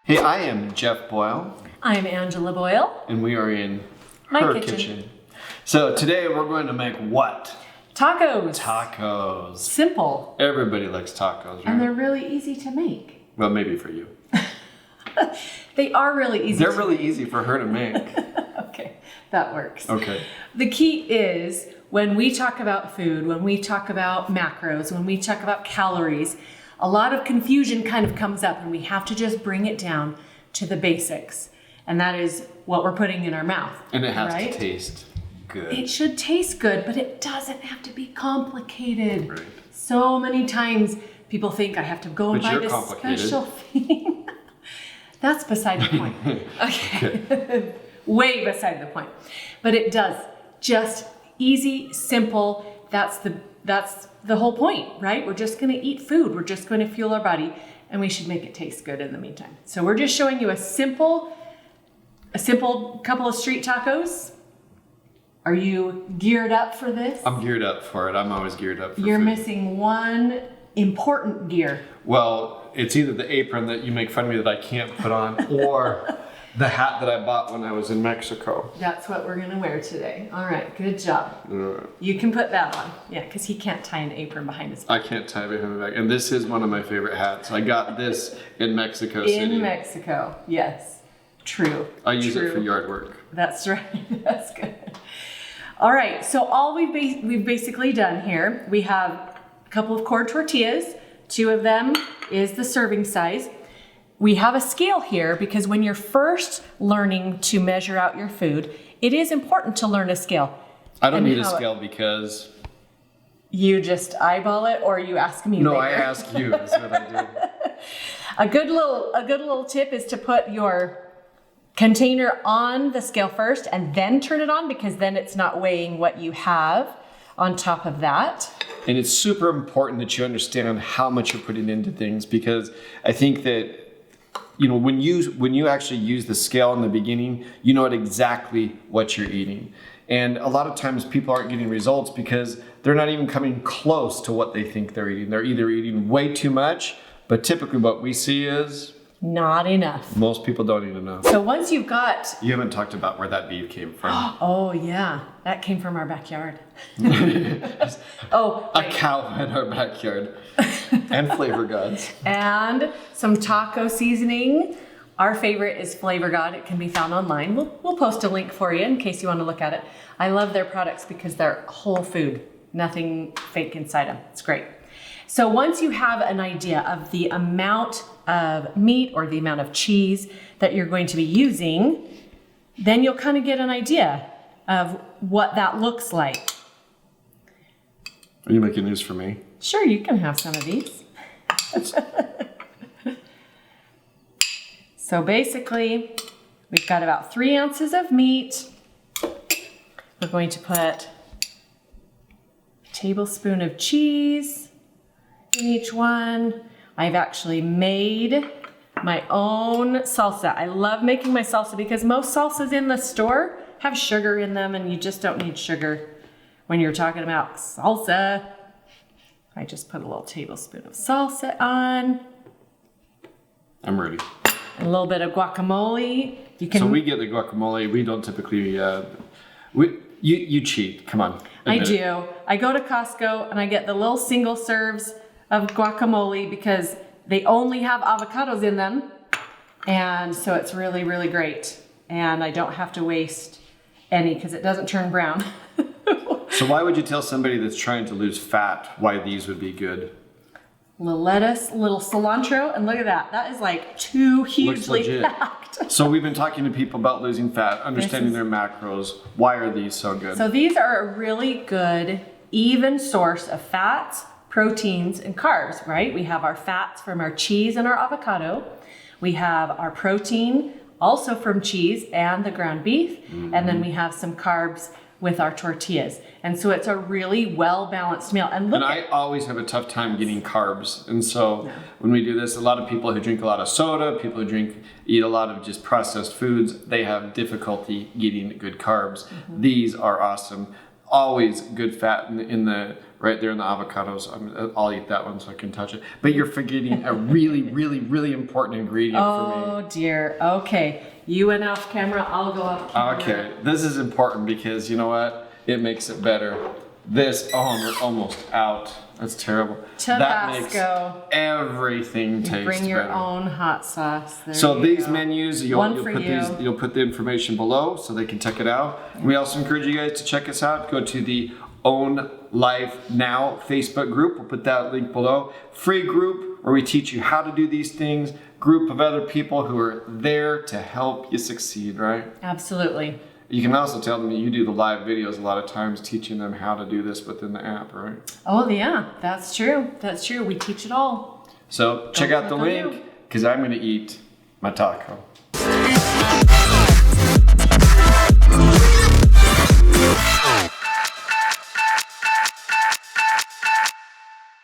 Hey, I am Jeff Boyle. I'm Angela Boyle. And we are in My her kitchen. So today we're going to make what? Tacos. Tacos. Simple. Everybody likes tacos, right? And they're really easy to make. Well, maybe for you. They are really easy They're really easy for her to make. Okay, that works. Okay. The key is when we talk about food, when we talk about macros, when we talk about calories, a lot of confusion kind of comes up and we have to just bring it down to the basics. And that is what we're putting in our mouth. And it has right? to taste good. It should taste good, but it doesn't have to be complicated. Right. So many times people think I have to go and But buy you're this complicated. special thing. That's beside the point. Okay. Way beside the point. But it does. Just easy, simple. That's the whole point, right? We're just going to eat food. We're just going to fuel our body, and we should make it taste good in the meantime. So we're just showing you a simple couple of street tacos. Are you geared up for this? I'm geared up for it. I'm always geared up for You're food. missing one important gear. Well, it's either the apron that you make fun of me that I can't put on or the hat that I bought when I was in Mexico. That's what we're gonna wear today. All right, good job. You can put that on. Yeah, because he can't tie an apron behind his back. I can't tie behind my back. And this is one of my favorite hats. I got this in Mexico City. In Mexico, yes. True. I use it True. for yard work. That's right. That's good. All right, so all we've basically done here, we have a couple of core tortillas. 2 of them is the serving size. We have a scale here because when you're first learning to measure out your food, it is important to learn a scale. I don't And need a how- scale because... You just eyeball it or you ask me No, later? I ask you. That's what I do. A good little tip is to put your container on the scale first and then turn it on, because then it's not weighing what you have on top of that. And it's super important that you understand how much you're putting into things, because I think that, you know, when you actually use the scale in the beginning, you know exactly what you're eating. And a lot of times people aren't getting results because they're not even coming close to what they think they're eating. They're either eating way too much, but typically what we see is Not enough. most people don't eat enough. So once you've got, You haven't talked about where that beef came from. oh yeah, that came from our backyard. Oh, A right. cow in our backyard. And flavor gods. And some taco seasoning. Our favorite is Flavor God. It can be found online. We'll post a link for you in case you want to look at it. I love their products because they're whole food, nothing fake inside them. It's great. So once you have an idea of the amount of meat or the amount of cheese that you're going to be using, then you'll kind of get an idea of what that looks like. Are you making news for me? Sure, you can have some of these. So basically, we've got about 3 ounces of meat. We're going to put a tablespoon of cheese in each one. I've actually made my own salsa. I love making my salsa because most salsas in the store have sugar in them, and you just don't need sugar when you're talking about salsa. I just put a little tablespoon of salsa on, I'm ready. and a little bit of guacamole. You can. So we get the guacamole. We don't typically. You cheat. Come on. I admit it. do. I go to Costco and I get the little single serves of guacamole because they only have avocados in them, and so it's really, really great. And I don't have to waste any because it doesn't turn brown. So why would you tell somebody that's trying to lose fat why these would be good? Little lettuce, little cilantro, and look at that. That is like 2 hugely legit. packed. So we've been talking to people about losing fat, understanding This their macros. Why are these so good? So these are a really good, even source of fats, proteins, and carbs, right? We have our fats from our cheese and our avocado. We have our protein also from cheese and the ground beef. And then we have some carbs with our tortillas. And so it's a really well-balanced meal. And look And I always have a tough time getting carbs. And so when we do this, a lot of people who drink a lot of soda, people who eat a lot of just processed foods, they have difficulty getting good carbs. These are awesome. always good fat in the right there in the avocados. I'll eat that one so I can touch it. But you're forgetting a really, really, really important ingredient for me. Oh dear. Okay. You went off camera. I'll go off camera. Okay, this is important because you know what? It makes it better. This, oh, we're almost out. That's terrible. That makes Tabasco. everything taste Bring your better. own hot sauce. There So you these go. menus, One for you. you'll put the information below so they can check it out. We also encourage you guys to check us out. Go to the Own Life Now Facebook group. We'll put that link below. Free group where we teach you how to do these things. Group of other people who are there to help you succeed, right? Absolutely. You can also tell them that you do the live videos a lot of times, teaching them how to do this within the app, right? Oh yeah, that's true. That's true. We teach it all. So check out the click on link because I'm going to eat my taco.